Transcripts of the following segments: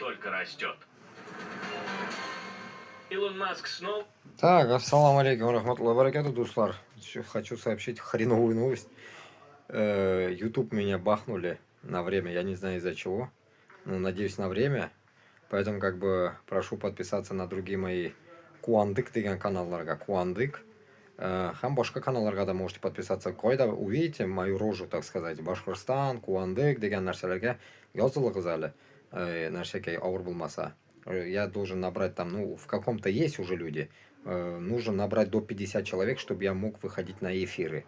только растет. Илон Маск снова... Так, ассаламу алейкум рахматуллахи баракату, дуслар. Хочу сообщить хреновую новость. YouTube меня бахнули на время, я не знаю из-за чего. Ну, надеюсь, на время. Поэтому, как бы, прошу подписаться на другие мои Куандык деген каналларга. Куандык. Хам башка каналларга да можете подписаться. Койда увидите мою рожу, так сказать. Башкортостан, Куандык деген нәрселерге язылыгыз әле. Нәрсеке ауыр булмаса. Я должен набрать там, ну, в каком-то есть уже люди. Нужно набрать до 50 человек, чтобы я мог выходить на эфиры.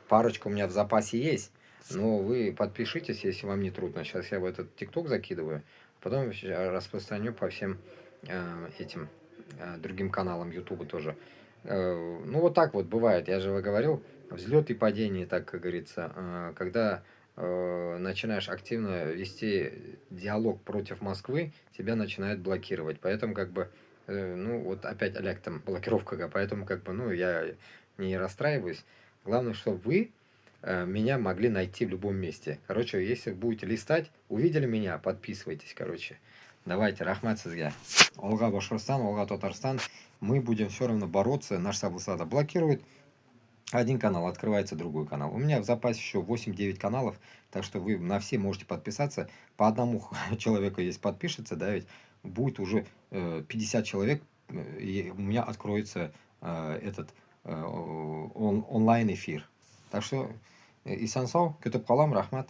Парочка у меня в запасе есть, но вы подпишитесь, если вам не трудно. Сейчас я в этот ТикТок закидываю, потом распространю по всем этим другим каналам Ютуба тоже. Ну, вот так вот бывает. Я же говорил, взлет и падение, так как говорится. Когда начинаешь активно вести диалог против Москвы, тебя начинают блокировать. Поэтому, как бы, ну, вот опять Олег там блокировка, поэтому, как бы, ну, я не расстраиваюсь. Главное, чтобы вы меня могли найти в любом месте. Короче, если будете листать, увидели меня, подписывайтесь, короче. Давайте, рахмат сізге. Олга Башкортостан, Олга Татарстан. Мы будем все равно бороться. Наш Сабусада блокирует. Один канал, открывается другой канал. У меня в запасе еще 8-9 каналов, так что вы на все можете подписаться. По одному человеку, если подпишется, да, ведь будет уже 50 человек, и у меня откроется этот онлайн эфир. Так что, Исан сау, күтіп қалам, рахмат.